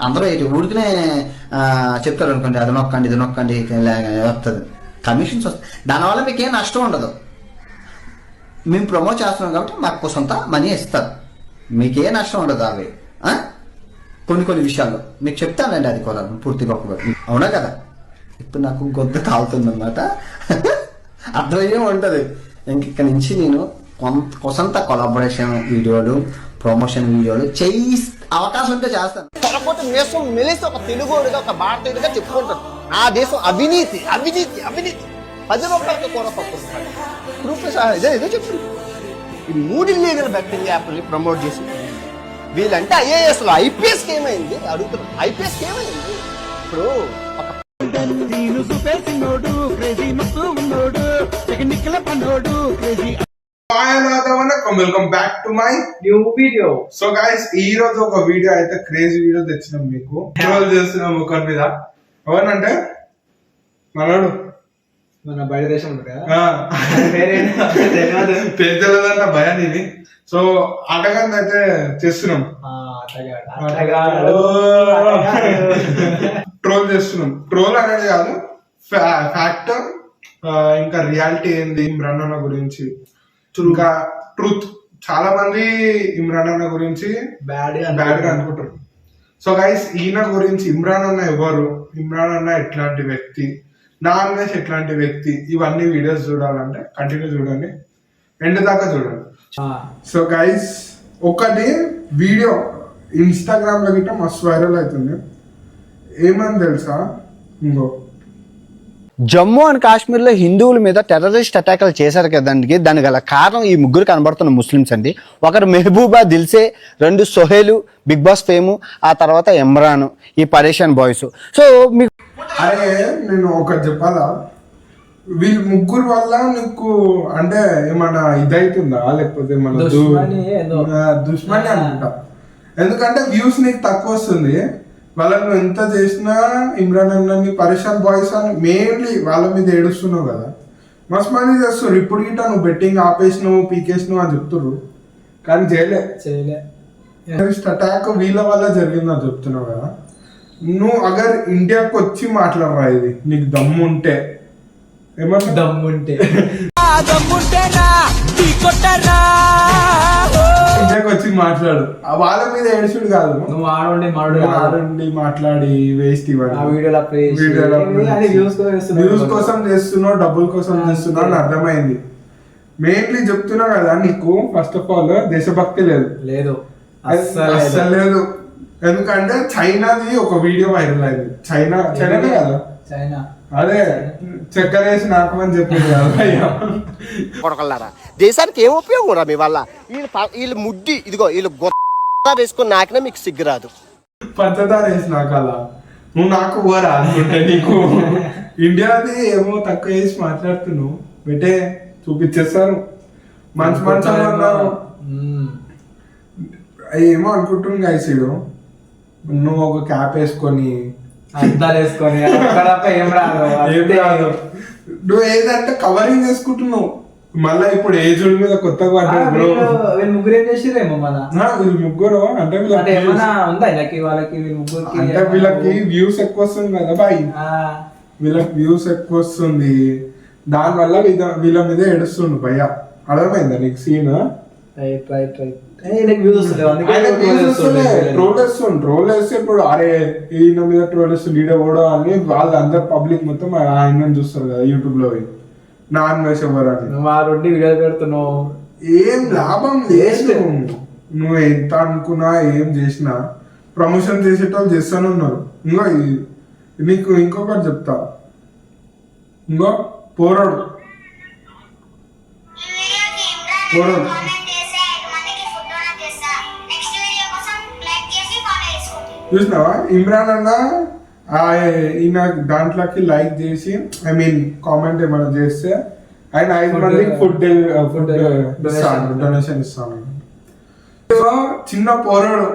అందరూ ఊరికనే చెప్తారు అనుకోండి, అది నొక్కండి ఇది నొక్కండి వస్తుంది, కమిషన్స్ వస్తాయి. దానివల్ల మీకు ఏం నష్టం ఉండదు. మేము ప్రమోట్ చేస్తున్నాం కాబట్టి మాకు సొంత మనీ ఇస్తారు, మీకే నష్టం ఉండదు. అవి కొన్ని విషయాల్లో మీకు చెప్తానండి, అది కూడా పూర్తిగా అవునా కదా. ఇప్పుడు నాకు గొంతు కాలుతుంది అనమాట, అర్థమయ్యే ఉంటుంది. ఇంక నుంచి నేను కొంత కొలాబరేషన్ వీడియోలు, ప్రమోషన్ వీడియోలు అవకాశం ఉంటే చేస్తాను. కాకపోతే దేశం మెలిసి ఒక తెలుగుడిగా, ఒక భారతీయుడిగా చెప్పుకుంటాను నా దేశం అవినీతి అవినీతి అవినీతి 10 రూపాయలకి కూడా పట్టుకుంటున్నాడు. ప్రూఫ్ ఇదే చెప్తుంది. ఈ 3 ఇల్లీగల్ బెట్టింగ్ యాప్ని ప్రమోట్ చేసి వీళ్ళంటే ఐఏఎస్లో ఐపీఎస్కి ఏమైంది అడుగుతున్నారు. ఐపీఎస్కి ఏమైంది? ఇప్పుడు welcome back to my new video. So guys, ఈ రోజు ఒక వీడియో అయితే క్రేజీ వీడియో తెచ్చినాం మీకు. ట్రోల్ చేస్తున్నాం ఒకరి మీద. ఎవరంటే మనోడు మన బయట దేశం తెలియదంట భయాన్ని ఇది. సో ఆటగాన్ని అయితే చేస్తున్నాం, ట్రోల్ చేస్తున్నాం. ట్రోల్ అనేది కాదు, ఫ్యాక్ట్ ఇంకా రియాలిటీ ఏంది ఇమ్రాన్ అన్న గురించి, ఇంకా ట్రూత్. చాలా మంది ఇమ్రాన్ అన్న గురించి బ్యాడ్ గా అనుకుంటారు. సో గైస్, ఈయన గురించి ఇమ్రాన్ అన్న ఎవరు, ఇమ్రాన్ అన్న ఎట్లాంటి వ్యక్తి, నాన్ వెజ్ ఎట్లాంటి వ్యక్తి, ఇవన్నీ వీడియోస్ చూడాలంటే కంటిన్యూ చూడండి, ఎండ్ దాకా చూడండి. సో గైస్, ఒకటి వీడియో ఇన్స్టాగ్రామ్ లో గిట్ట మస్తు వైరల్ అవుతుంది. ఏమని తెలుసా? ఇంకో జమ్మూ అండ్ కాశ్మీర్లో హిందువుల మీద టెర్రరిస్ట్ అటాకులు చేశారు కదండి. దానికి గల కారణం ఈ ముగ్గురు కనబడుతున్న ముస్లిమ్స్ అండి. ఒకరు మెహబూబా దిల్సే, 2 సోహేలు, బిగ్ బాస్ ఫేము, ఆ తర్వాత ఇమ్రాన్, ఈ పరేషాన్ బాయ్స్. సో మీకు అరే నేను ఒకటి చెప్పాలా, వీళ్ళు ముగ్గురు వల్ల నీకు అంటే ఏమన్నా ఇదైతుందా, లేకపోతే మన దుష్మని అనుకుంటా. ఎందుకంటే వ్యూస్ నీకు తక్కువ వస్తుంది. వాళ్ళను ఎంత చేసినా ఇమ్రాన్ అన్నని, పరేషాన్ బాయ్స్ అని మెయిన్లీ వాళ్ళ మీద ఏడుస్తున్నావు కదా, మస్తు మనీ చేస్తారు. ఇప్పుడు గిట్ట నువ్వు బెట్టింగ్ ఆపేసినావు, పీకేసినావు అని చెప్తున్నారు, కానీ చేయలే. అటాక్ వీళ్ళ వల్ల జరిగిందని చెప్తున్నావు కదా. నువ్వు అగర్ ఇండియాకి వచ్చి మాట్లాడరా, ఇది నీకు దమ్ముంటే, ఏమన్నా దమ్ముంటే ఇండియాకి వచ్చి మాట్లాడు. వాళ్ళ మీద ఏడుచుడు కాదు, నువ్వు ఆడండి మాట్లాడి వేస్ట్ వ్యూస్ కోసం చేస్తున్నావు, డబ్బుల కోసం చేస్తున్నావు అని అర్థమైంది. మెయిన్లీ చెప్తున్నా కదా, నీకు ఫస్ట్ ఆఫ్ ఆల్ దేశభక్తి లేదు, అస్సలు లేదు. ఎందుకంటే చైనాది ఒక వీడియో వైరల్ అయింది. చైనానే కదా, అదే చక్కెర వేసి నాకమని చెప్పింది కొడకల్లారా. దేశానికి ఏం ఉపయోగం రా మీ వల్ల? వీళ్ళు ముడ్డి ఇదిగో వీళ్ళు గొప్ప వేసుకొని నాకినా మీకు సిగ్గురాదు. పంచదార వేసి నాకాల నువ్వు నాకు ఊరా అనుకుంటే నీకు ఇండియాది ఏమో తక్కువ వేసి మాట్లాడుతున్నావు. పెట్టే చూపించేస్తారు, మంచి మంచి అన్నారు. ఏమో అనుకుంటున్నా గైస్, నువ్వు ఒక క్యాప్ వేసుకొని ఏం రాదు. నువ్వు ఏదంటే కవరింగ్ చేసుకుంటున్నావు. మళ్ళా ఇప్పుడు ఏజుల మీద కొత్తగా పడ్డాడు బ్రో. ముగ్గురు ఏం చేసిరేమో వీళ్ళు ముగ్గురు అంటే వీళ్ళకి వ్యూస్ ఎక్కువ వస్తుంది కదా బాయ్, వీళ్ళకి వ్యూస్ ఎక్కువ వస్తుంది. దానివల్ల వీళ్ళ మీద ఏడుస్తుండు భయ్య. అర్థమైందా నీకు సీన్? ట్రోల్ వేస్తే ఇప్పుడు అరే ఈయన మీద ట్రోల్ వేస్తుంది ఈడ కూడా అని వాళ్ళు అందరు పబ్లిక్ మొత్తం ఆయన చూస్తారు కదా యూట్యూబ్ లో. నాన్ వెజ్ ఎవరు అని వీడియో పెడుతున్నావు, ఏం లాభం లేదు. నువ్వు ఎంత అనుకున్నా ఏం చేసినా ప్రమోషన్ చేసేటోళ్ళు చేస్తూనే ఉన్నారు. ఇంకో నీకు ఇంకొకటి చెప్తా, ఇంకో పోరాడు చూసినావా? ఇమ్రాన్ అన్న ఈయన దాంట్లోకి లైక్ చేసి, ఐ మీన్ కామెంట్ ఏమైనా చేస్తే ఆయన 5 మందికి ఫుడ్ డొనేషన్ ఇస్తాను. సో చిన్న పోరాడు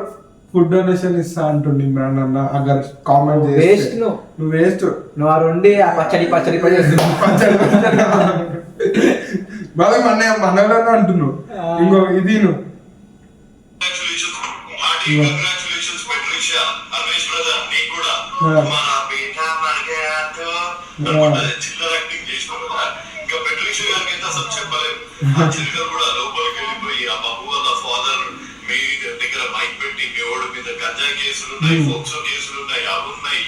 ఫుడ్ డొనేషన్ ఇస్తా అంటుండే ఇమ్రాన్ అన్న. అగర్ కామెంట్ చేస్తే నువ్వు వేస్ట్, పచ్చడి బాగా మనలో అంటున్నావు. ఇంకో ఇది రమేష్ బ్రదర్ నీకు కూడా మన చిల్లర యాక్టింగ్ చేసినావు కదా, ఇంకా పెట్రిషు గారికి అయితే అసలు చెప్పలేదు. ఆ చిల్లర కూడా లోపలికి వెళ్ళిపోయి ఆ బాబు వాళ్ళ ఫాదర్ మీ దగ్గర మైక్ పెట్టి మీ ఓడి మీద గంజా కేసులు ఉన్నాయి, ఫోక్సో కేసులు ఉన్నాయి, అవి ఉన్నాయి.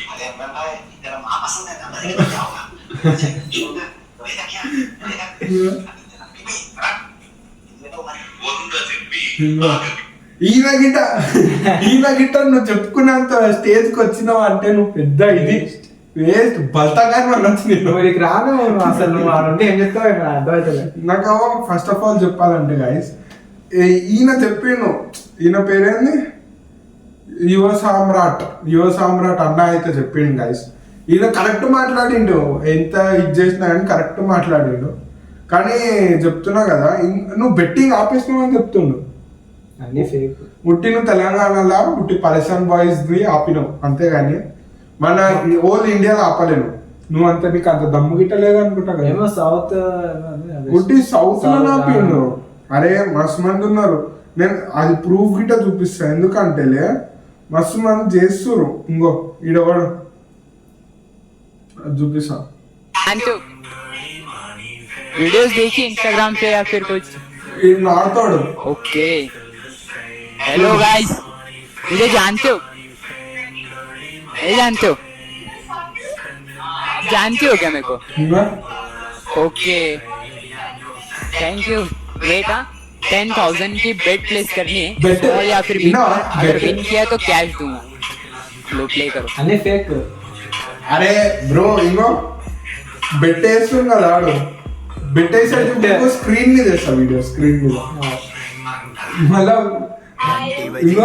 వంద చెప్పి ఈయన గిట్ట నువ్వు చెప్పుకున్నంత స్టేజ్ కి వచ్చినావు అంటే నువ్వు పెద్ద ఇది వేస్ట్ బల్తాగాని వాళ్ళు వచ్చింది. నువ్వు ఇక్కడికి రాను అసలు, నువ్వు అంటే ఏం చెప్తావు అర్థమవుతుంది. నాకు ఫస్ట్ ఆఫ్ ఆల్ చెప్పాలంటే గైస్, ఈయన చెప్పిండు, ఈయన పేరేంది యువ సామ్రాట్ అన్న అయితే చెప్పిండు గైస్. ఈయన కరెక్ట్ మాట్లాడిండు, ఎంత ఇది చేసినా కానీ కరెక్ట్ మాట్లాడిండు. కానీ చెప్తున్నా కదా, నువ్వు బెట్టింగ్ ఆపేసినావు అని చెప్తుండు. అన్ని ఫేక్. ఉట్టి నువ్వు తెలంగాణలో ఉట్టి పరేషాన్ బాయ్స్ ని ఆపినావు అంతేగాని మన ఓల్ ఇండియాలో ఆపలేను. నువ్వు అంత నీకు అంత దమ్ము గిట్టలేదు అనుకుంటా కదా. ఏమో సౌత్ ఉట్టి సౌత్ లో ఆపిండు. అరే మస్తు మంది ఉన్నారు, నేను అది ప్రూఫ్ గిట్ట చూపిస్తా. ఎందుకంటేలే మస్తు మంది చేస్తున్నారు. ఇంకో ఈడవాడు చూపిస్తా. वीडियोस देखी इंस्टाग्राम पे या फिर कुछ? ఈ నాడతాడు. ओके, हेलो गाइस, मुझे जानते हो? नहीं जानते हो? जानते हो क्या मेरे को? Okay, thank you. वेट, 10,000 की बेट प्लेस करनी है Bet- और या फिर win No, कर. अगर bet- विन किया तो कैश दूंगा. लो प्ले करो. అన్ని ఫేక్. అరే బ్రో ఇంకో బెట్టేస్తుంది కదా ఆడు. బెట్టేసాడు స్క్రీన్ మీద వేస్తా, వీడియో స్క్రీన్ మీద మళ్ళా ఇంకో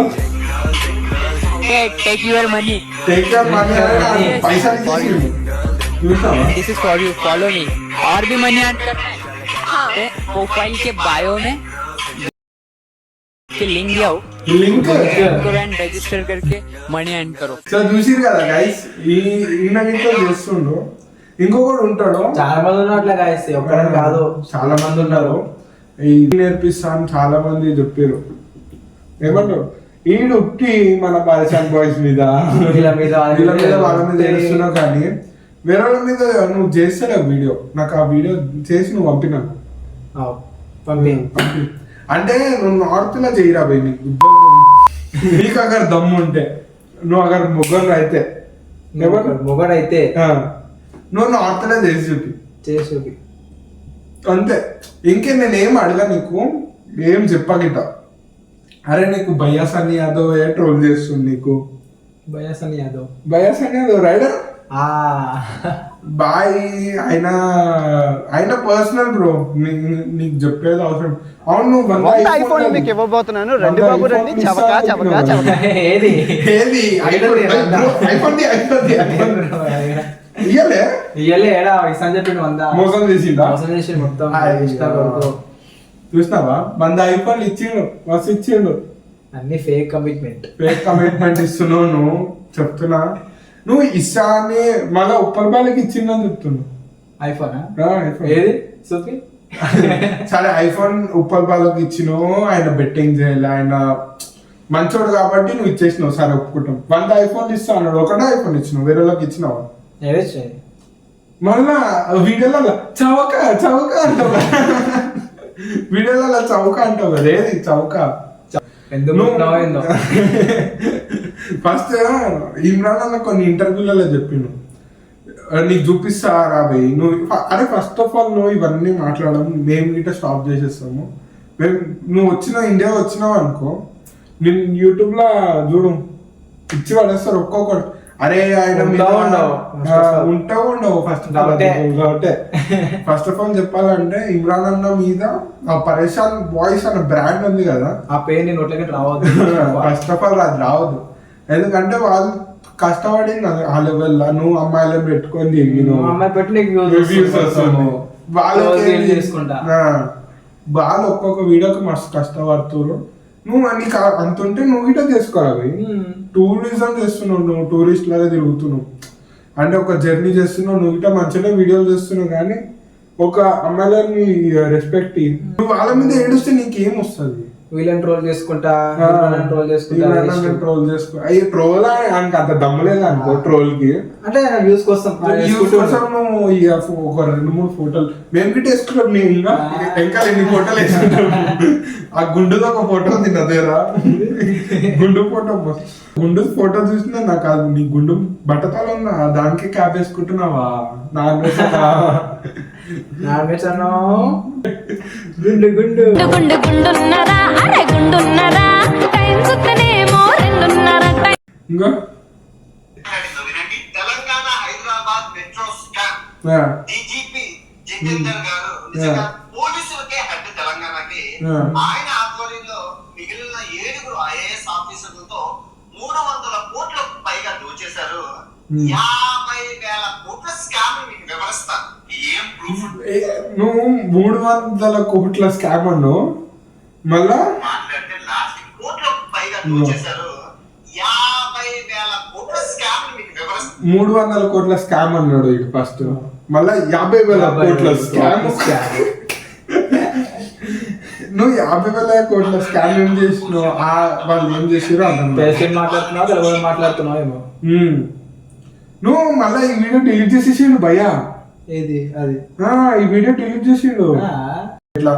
टेक योर मनी. టేక్ పైసలు ఇచ్చేసిండు. చూసావా? This is for you, follow me. और भी मनी अर्न करना है, प्रोफाइल के बायो में के लिंक दिया हो, లింక్ एंड रजिस्टर करके मनी अर्न करो. సో చూసిరు కదా గైస్, ఈయన గిట్ల చేస్తుండు. ఇంకొకడు ఉంటాడు, చాలా మంది ఉన్నట్లే గాయస్, ఒక్కడని కాదు. చాలా మంది ఉన్నారు. ఇది నేర్పిస్తాను చాలా మంది చెప్పారు. ఏమంటారు ఈడు ఉట్టి మన పారిశాన్ బాయ్స్ మీద వీళ్ళ మీద వాళ్ళ మీద చేస్తున్నావు. కానీ వేరే వాళ్ళ మీద నువ్వు చేస్తావు వీడియో. నాకు ఆ వీడియో చేసి నువ్వు పంపినాను. పంపి అంటే నువ్వు నార్త్ లో చేయరా పోయి, నీకు అగర్ దమ్ము ఉంటే, నువ్వు అగర్ మొగ్గలు అయితే మొగడైతే నువ్వు నార్త్ లో చేసి చేసి అంతే. ఇంకే నేనేం అడగా, నీకు ఏం చెప్పగిట. అరే నీకు బయాసన్ యాదవ్ ట్రోల్ చేస్తుంది. నీకు బయాసన్ యాదవ్ రైడర్ బాయ్ ఆయన పర్సనల్ బ్రో, నీకు చెప్పేది అవసరం. అవును నువ్వు ఐఫోన్ మీకు ఇవ్వబోతున్నాను, రండి బాబు రండి. చవకా చవకా చవకా. ఏది ఏది ఐఫోన్ ఇయ్యలే ఇయ్యలే ఏడా ఇస్తాను చెప్పిండు. మోసం చేసిందా? మోసం చేసి మొత్తం చూసినావా? 100 ఐఫోన్ ఇచ్చిండు, మస్తు ఇచ్చిండు. అన్ని ఫేక్ కమిట్మెంట్. ఫేక్ కమిట్మెంట్ ఇస్తున్నావు నువ్వు. చెప్తున్నా నువ్వు ఇస్తా అని మళ్ళీ ఉప్పర్ బాలకి ఇచ్చిందని చెప్తున్నావు. ఐఫోన్ ఐఫోన్ ఏది చూపి. సరే ఐఫోన్ ఉప్పర్ బాలకి ఇచ్చినావు, ఆయన బెట్టింగ్ చేయాలి, ఆయన మంచోడు కాబట్టి నువ్వు ఇచ్చేసినావు. సరే ఒప్పుకుంటాం. 100 ఐఫోన్ ఇస్తా అన్నాడు, ఒకటే ఐఫోన్ ఇచ్చినావు, వేరే వాళ్ళకి ఇచ్చినావా? మళ్ళా వీడియోలలో చౌక అంటావు, వీడియోలలో చౌక అంటావు కదా. ఏది చౌక? ఫస్ట్ ఇమ్రాన్ అన్న కొన్ని ఇంటర్వ్యూలలో చెప్పిండు, నీకు చూపిస్తా రాబోయ్ నువ్వు. అరే ఫస్ట్ ఆఫ్ ఆల్ నువ్వు ఇవన్నీ మాట్లాడడం మేము గిట్ట స్టాప్ చేసేస్తాము. నువ్వు ఇండియా వచ్చినావు అనుకో, నేను యూట్యూబ్ లో చూడు ఇచ్చి పడేస్తారు ఒక్కొక్కటి. అరే ఆయన ఉండవు. ఫస్ట్ ఆఫ్ ఆల్ చెప్పాలంటే ఇమ్రాన్ అన్న మీద పరేషాన్ బాయ్స్ అన్న బ్రాండ్ ఉంది కదా, ఆ పేరు నేను నోట్లకి రావద్దు. ఫస్ట్ ఆఫ్ ఆల్ అది రావద్దు. ఎందుకంటే వాళ్ళు కష్టపడింది ఆ లెవెల్లో. నువ్వు అమ్మాయిలను పెట్టుకొని తిరిగినావు, అమ్మాయి పెట్టి రివ్యూస్ వస్తుంది. చేసుకుంటా వాళ్ళు ఒక్కొక్క వీడియోకి మస్తు కష్టపడుతున్నారు. నువ్వు నీకు అంత ఉంటే నువ్వు గిట్ట చేసుకోవాలి. టూరిజం చేస్తున్నావు, నువ్వు టూరిస్ట్ లాగా తిరుగుతున్నావు అంటే ఒక జర్నీ చేస్తున్నావు. నువ్వు గిట్ట మంచిగా వీడియోలు చేస్తున్నావు, కానీ ఒక అమ్మాయిలని రెస్పెక్ట్ నువ్వు వాళ్ళ మీద ఏడుస్తే నీకేం వస్తుంది? వీళ్ళని ట్రోల్ చేసుకుంటా ట్రోల్ చేసుకుంటా ట్రోల్ చేసుకో అయ్యి ట్రోల్ ఆయనకి అంత దమ్మలేదు అనుకో ట్రోల్ కి అంటే వ్యూస్ కోసం నువ్వు ఇక ఒక 2-3 ఫోటోలు మేము గిట్ట వేసుకుంటాం నీ ఇంకా ఎన్ని ఫోటోలు వేసుకుంటాం ఆ గుండుతో ఒక ఫోటో తిన్నదేరా గుండు ఫోటో చూసినా నాకు అది నీ గుండు బట్టతలు ఉందా దానికి క్యాప్ వేసుకుంటున్నావా నార్మల్స్ గుండు గుండు గుండు గుండున్నరా అరే గుండున్నరా టైం సుత్తనేమో రెండున్నరా ఇంకా వినండి. Telangana Hyderabad metro scam DGP Jitender గారు నిజంగా పోలీసులకే హెడ్ తెలంగాణకి. ఆయన ఆధ్వర్యంలో మిగిలిన 7 ఐఏఎస్ ఆఫీసర్లతో 300 కోట్లకు పైగా దోచేశారు. 50,000 కోట్ల స్కామ్ మీకు వివరిస్తాను. ఏం ప్రూఫ్ నువ్వు 300 కోట్ల స్కామ్ అన్నావు మళ్ళా మాట్లాడితే లాస్ట్ కోట్లకు పైగా దోచేశారు. 50,000 కోట్ల స్కామ్ మీకు వివరిస్తాను. 300 కోట్ల స్కామ్ అన్నాడు ఇటు ఫస్ట్ మళ్ళా 50,000 కోట్ల స్కామ్ నువ్వు 50,000 కోట్ల స్కామ్ ఏం చేసినావు వాళ్ళు ఏం చేసారో అర్థం మాట్లాడుతున్నావు తెలుగు మాట్లాడుతున్నావు ఏమో నువ్వు మళ్ళా ఈ వీడియో డిలీట్ చేసేసిండు భయ్యా ఏది అది ఈ వీడియో డిలీట్ చేసిండు ఇట్లా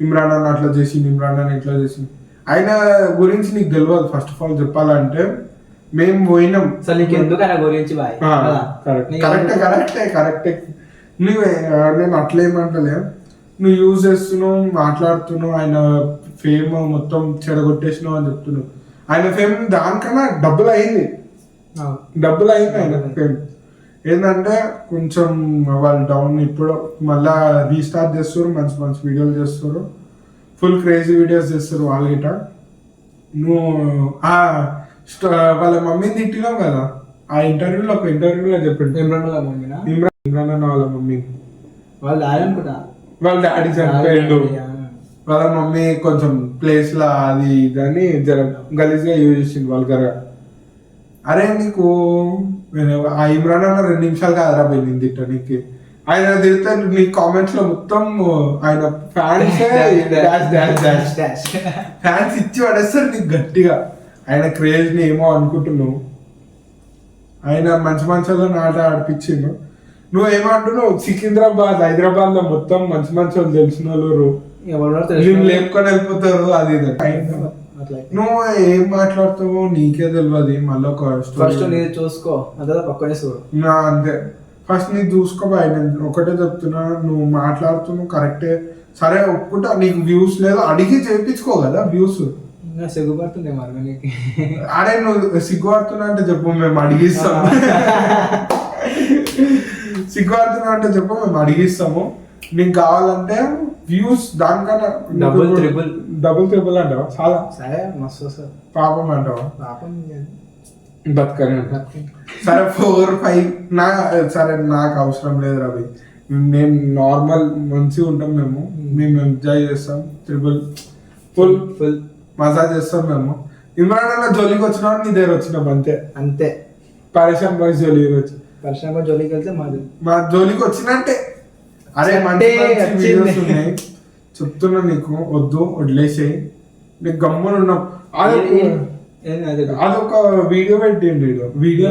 ఇమ్రాన్ అన్న అట్లా చేసిండు ఇమ్రాన్ అన్న ఇట్లా చేసిండు ఆయన గురించి నీకు తెలియదు ఫస్ట్ ఆఫ్ ఆల్ చెప్పాలంటే మేము పోయినాం అసలు నీకు ఎందుకు ఆయన గురించి బాయ్ కరెక్టే నువ్వు నేను అట్లేమంటలే నువ్వు యూజ్ చేస్తున్నావు మాట్లాడుతున్నావు ఆయన ఫేమ్ మొత్తం చెడగొట్టేసినావు అని చెప్తున్నావు ఆయన ఫేమ్ దానికన్నా డబ్బులు అయింది ఆయన ఫేమ్ ఏంటంటే కొంచెం వాళ్ళు డౌన్ ఇప్పుడు మళ్ళా రీస్టార్ట్ చేస్తారు మంచి మంచి వీడియోలు చేస్తారు ఫుల్ క్రేజీ వీడియోస్ చేస్తారు వాళ్ళు గిట నువ్వు వాళ్ళ మమ్మీని తిట్టినావు కదా ఆ ఇంటర్వ్యూలో ఒక ఇంటర్వ్యూలో చెప్పాడు ఇమ్రాన్ అన్న వాళ్ళ మమ్మీ వాళ్ళ డాడీ చనిపోయాడు వాళ్ళ మమ్మీ కొంచెం ప్లేస్ లా అది ఇదని జర గలీజ్గా యూజ్ చేసింది వల్గర్గా అరే నీకు ఆ ఇమ్రాన్ అన్న 2 నిమిషాలు కాదరా పోయింది తిట్టడానికి ఆయన తిడితే నీ కామెంట్స్ లో మొత్తం ఆయన ఫ్యాన్స్ ఇచ్చి పడేస్తారు నీకు గట్టిగా ఆయన క్రేజ్ ని ఏమో అనుకుంటున్నావు ఆయన మంచి మంచిలో నాట ఆడిపించిండు నువ్వేమంటున్నావు సికింద్రాబాద్ హైదరాబాద్ లో మొత్తం మంచి మంచి వాళ్ళు తెలిసిన వాళ్ళు లేపుకొని వెళ్ళిపోతారు అది నువ్వు ఏం మాట్లాడుతావో నీకే తెలియదు మళ్ళీ ఒక చూసుకో పక్కనే అంతే ఫస్ట్ నీకు చూసుకోబాయి నేను ఒకటే చెప్తున్నా నువ్వు మాట్లాడుతున్నావు కరెక్టే సరే ఒప్పుకుంటా నీకు వ్యూస్ లేదు అడిగి చేయించుకో కదా వ్యూస్ సిగ్గుపడుతుండే మరి అరే నువ్వు సిగ్గుపడుతున్నా అంటే చెప్పు మేము అడిగిస్తాము సిగ్గుపడుతున్నా అంటే చెప్పు మేము అడిగిస్తాము నీకు కావాలంటే వ్యూస్ దానికన్నా డబుల్ త్రిబుల్ అంటావా చాలా సరే మస్తు సార్ పాపం అంటావా పాపం బతకని సరే 4-5 సరే నాకు అవసరం లేదు రవి నేను నార్మల్ మంచిగా ఉంటాం మేము ఎంజాయ్ చేస్తాం ఫుల్ మజా చేస్తాం మేము ఇమ్రాన్ అన్న జోలికి వచ్చినా నీ దగ్గర వచ్చినాం అంతే పరేషాన్ బాయ్ జోలికి వచ్చి జోలికి వెళ్తే మా జోలికి వచ్చినట్టే అరే మంచి వీడియోస్ ఉన్నాయి చెప్తున్నా నీకు వద్దు వదిలేసేయి నీకు గమ్మున ఉన్నాం అదొక వీడియో పెట్టిండు వీడియో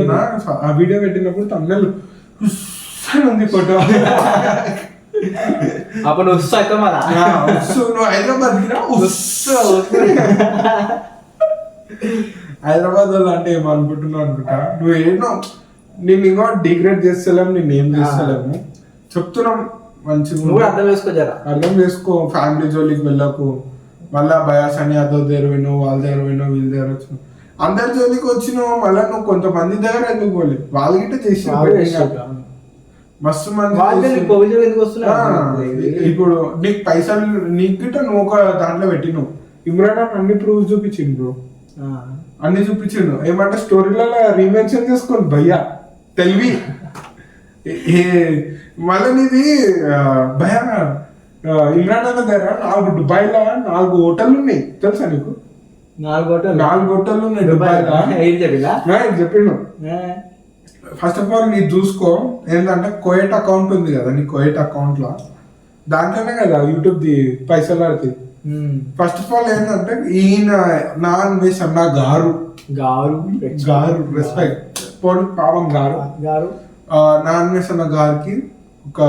ఆ వీడియో పెట్టినప్పుడు తమిళ ఉంది ఫోటో అప్పుడు నువ్వు హైదరాబాద్ హైదరాబాద్ వాళ్ళు అంటే ఏమనుకుంటున్నావు అనుకుంటా నువ్వు ఏమో నేను ఇంకా డిగ్రేడ్ చేస్తలేము నేను ఏం చేస్తలేము చెప్తున్నాం మంచిగా అర్థం చేసుకో ఫ్యామిలీ జోలికి వెళ్ళకు మళ్ళా బయాస్ అని అదో దగ్గర విన్నావు వాళ్ళ దగ్గర విన్నావు వీళ్ళ దగ్గర వచ్చినావు అందరి జోలికి వచ్చినావు మళ్ళీ నువ్వు కొంతమంది దగ్గర ఎందుకు పోలేదు వాళ్ళ గిట్ట చేసి మస్తు మంది ఇప్పుడు నీకు పైసలు నీకు గిట్ట నువ్వు ఒక దాంట్లో పెట్టినావు ఇమ్రాన్ అన్ని ప్రూఫ్ చూపించిండు బ్రో అన్ని చూపించిండు ఏమంటే స్టోరీలలో రీమెన్షన్ చేసుకోండి భయ్యా తెలివి మళ్ళీ నీది భయ ఇమ్రాన్ అన్న దగ్గర 4 దుబాయ్లో 4 హోటళ్ళు ఉన్నాయి తెలుసా నీకు 4 హోటళ్ళు ఉన్నాయి దుబాయ్లో చెప్పిండు ఫస్ట్ ఆఫ్ ఆల్ నీ చూసుకో ఏంటంటే కోయట్ అకౌంట్ ఉంది కదా నీ కోయట్ అకౌంట్ లో దాంట్లోనే కదా యూట్యూబ్ ది పైసలు పడుతుంది ఫస్ట్ ఆఫ్ ఆల్ ఏంటంటే ఈయన నాన్ వెజ్ అన్న గారు రెస్పెక్ట్ పాపం గారు నాన్ వెజ్ అన్న గారికి ఒక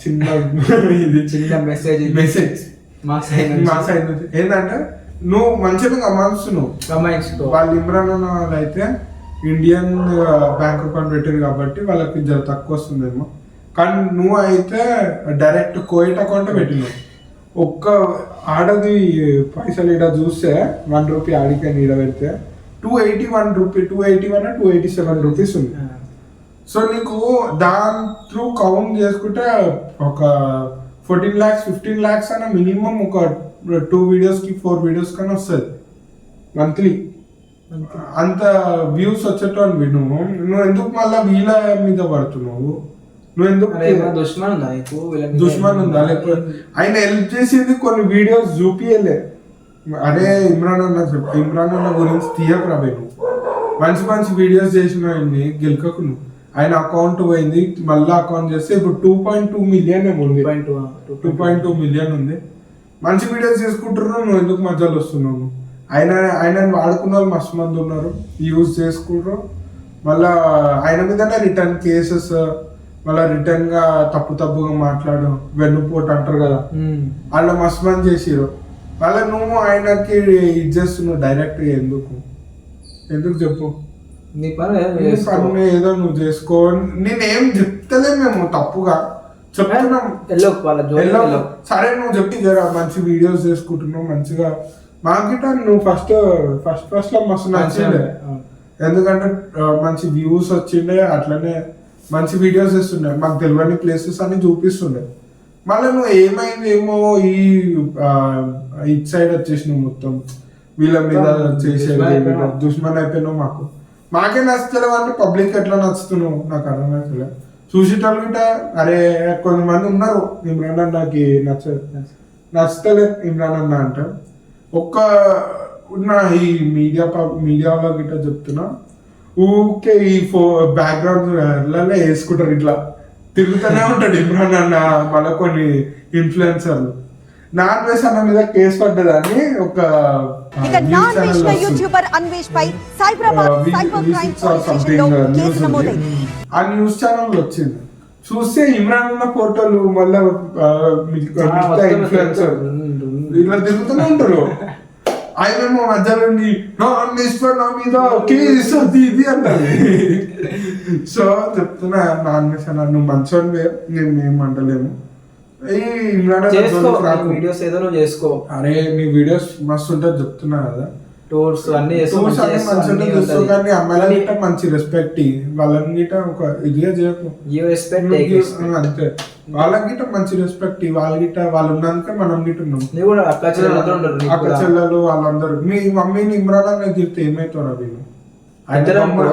చిన్న ఇది చిన్న మెసేజ్ మా సైడ్ నుంచి ఏంటంటే నువ్వు మంచిగా గమనిస్తున్నావు వాళ్ళు ఇమ్రాన్ అన్న వాళ్ళు అయితే ఇండియన్ బ్యాంక్ అకౌంట్ పెట్టారు కాబట్టి వాళ్ళకి జర తక్కువ వస్తుందేమో, కానీ నువ్వు అయితే డైరెక్ట్ కోయిట్ అకౌంట్ పెట్టినావు. ఒక్క ఆడది పైసలు ఈడ చూస్తే ₹1 ఆడికని ఈడ పెడితే $281 రూపీస్ ఉంది. సో నీకు దాని త్రూ కౌంట్ చేసుకుంటే ఒక 14 lakhs 15 lakhs అన్న మినిమం ఒక 2 వీడియోస్కి 4 వీడియోస్ కన్నా వస్తుంది మంత్లీ. అంత వ్యూస్ వచ్చేటోనివి నువ్వు ఎందుకు మళ్ళీ వీళ్ళ మీద పడుతున్నావు? నువ్వు ఎందుకు దుష్మన్ ఉందా? లేకపోతే ఆయన హెల్ప్ చేసింది కొన్ని వీడియోస్ చూపియలే. అరే ఇమ్రాన్ అన్న గురించి తీయకురా నువ్వు, మంచి వీడియోస్ చేసిన ఆయన్ని గెలకకు నువ్వు. ఆయన అకౌంట్ పోయింది, మళ్ళీ అకౌంట్ చేస్తే ఇప్పుడు 2.2 మిలియన్ ఉంది. 2.2 మిలియన్ ఉంది. మంచి వీడియోస్ చేసుకుంటున్నారు, నువ్వు ఎందుకు మధ్యలో వస్తున్నావు? ఆయన వాడుకున్న వాళ్ళు మస్తు మంది ఉన్నారు, యూజ్ చేసుకుంటారు. మళ్ళా ఆయన మీదనే రిటర్న్ కేసెస్, మళ్ళీ రిటర్న్ గా తప్పుగా మాట్లాడు వెన్నుపోటు అంటారు కదా, వాళ్ళ మస్తు మంది చేసిరు. మళ్ళీ నువ్వు ఆయనకి ఇది చేస్తున్నావు డైరెక్ట్. ఎందుకు చెప్పు? నీ పని ఏదో నువ్వు చేసుకో. నేనేం చెప్తలే, మేము తప్పుగా చెప్తున్నాం. సరే నువ్వు చెప్పి జరా మంచి వీడియోస్ చేసుకుంటున్నావు మంచిగా. మాకిట నువ్వు ఫస్ట్ లో మస్తు నచ్చిండే, ఎందుకంటే మంచి వ్యూస్ వచ్చిండే, అట్లనే మంచి వీడియోస్ ఇస్తుండే, మాకు తెలియని ప్లేసెస్ అన్ని చూపిస్తుండే. మళ్ళీ నువ్వు ఏమైందేమో ఇట్ సైడ్ వచ్చేసినావు, మొత్తం వీళ్ళ మీద చేసేది దుష్మన్ అయిపోయినావు. మాకే నచ్చలేవు అంటే పబ్లిక్ ఎట్లా నచ్చుతున్నావు నాకు అర్థమవుతలే. చూసేటోళ్ళు గిట్ట అరే కొంతమంది ఉన్నారు ఇమ్రాన్ అన్నకి నచ్చలేదు ఇమ్రాన్ అన్న అంటే. ఒక్క ఉన్న ఈ మీడియాలో గిట్ట చెప్తున్నా, ఊకే ఈ బ్యాక్గ్రౌండ్ వేసుకుంటారు, ఇట్లా తిరుగుతూనే ఉంటాడు ఇమ్రాన్ అన్న. మళ్ళీ కొన్ని ఇన్ఫ్లుయెన్సర్లు నాన్ వెజ్ అన్న మీద కేసు పడ్డదని ఒక ఆ న్యూస్ ఛానల్ వచ్చింది. చూస్తే ఇమ్రాన్ అన్న ఫోటోలు మళ్ళా ఇన్ఫ్లుయెన్సర్ ఇలా తిరుగుతూనే ఉంటారు. ఆయన మధ్యలో నా మీద కేసు ఇది అంటారు. సో చెప్తున్నా నాన్ వెజ్ అన్న నువ్వు మంచిగా నేను ఏం అంటలేము. వీడియోస్ ఏదో నువ్వు చేసుకో. అరే నీ వీడియోస్ మస్తు ఉంటుంది చెప్తున్నా కదా. టూర్స్ అన్ని కానీ అమ్మాయిల గిట్ట మంచి రెస్పెక్ట్ వాళ్ళని గిట్ట ఒక ఇదిగా చేయకు. అంతే వాళ్ళకి గిట్ట మంచి రెస్పెక్ట్ వాళ్ళ గిట్ట వాళ్ళు ఉన్నందుకే మనం గిట్ట ఉన్నాం. అక్క చెల్లెలు వాళ్ళందరూ మీ మమ్మీని ఇమ్రాన్ అని తిడితే ఏమైతారు వీళ్ళు?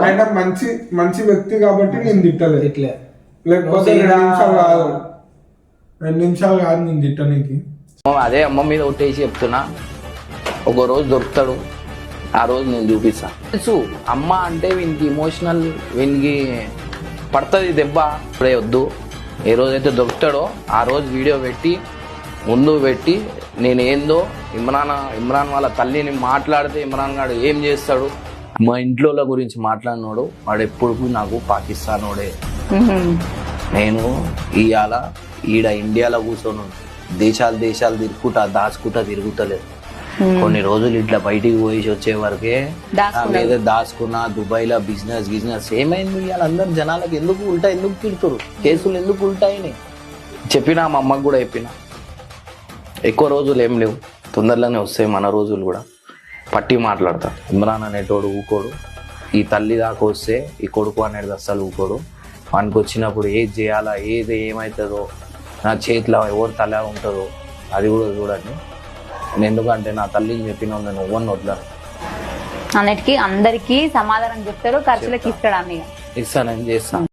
ఆయన మంచి వ్యక్తి కాబట్టి నేను తిట్టలేదు. లేకపోతే 2 నిమిషాలు కాదు నేను తిట్టడానికి. అదే అమ్మ మీద ఒట్టేసి చెప్తున్నా, ఒక రోజు దొరుకుతాడు, ఆ రోజు నేను చూపిస్తా. తెలుసు అమ్మ అంటే వీనికి ఇమోషనల్, వీనికి పడుతుంది దెబ్బ. ఇప్పుడే వద్దు, ఏ రోజైతే దొరుకుతాడో ఆ రోజు వీడియో పెట్టి ముందు పెట్టి నేను ఏందో ఇమ్రాన్ వాళ్ళ తల్లిని మాట్లాడితే ఇమ్రాన్ గారు ఏం చేస్తాడు, మా ఇంట్లో గురించి మాట్లాడినాడు వాడు ఎప్పుడు నాకు పాకిస్తానోడే. నేను ఇవాళ ఈడ ఇండియాలో కూర్చొని దేశాలు దాచుకుంటా తిరుగుతలేదు. కొన్ని రోజులు ఇట్లా బయటికి పోయి వచ్చే వరకే మీద దాచుకున్నా. దుబాయ్ లో బిజినెస్ ఏమైంది? వాళ్ళందరూ జనాలకు ఎందుకు తిడుతురు? కేసులు ఎందుకు ఉంటాయని చెప్పినా, మా అమ్మకు కూడా చెప్పిన. ఎక్కువ రోజులు ఏం లేవు, తొందరలోనే వస్తాయి మన రోజులు కూడా. పట్టి మాట్లాడతా. ఇమ్రాన్ అనేటోడు ఊకోడు, ఈ తల్లి దాకా వస్తే ఈ కొడుకు అనేది అస్సలు ఊకోడు. వానికి వచ్చినప్పుడు ఏది చేయాలా, ఏమవుతుందో, నా చేతిలో ఎవరు తల ఉంటుందో అది కూడా చూడండి. నేను ఎందుకంటే నా తల్లిని చెప్పిన నేను ఎవరిని వదలను. అన్నిటికీ అందరికీ సమాధానం చెప్తారు, ఖర్చులకి ఇస్తాడు అన్నయ్య. ఇస్తానని చేస్తాను.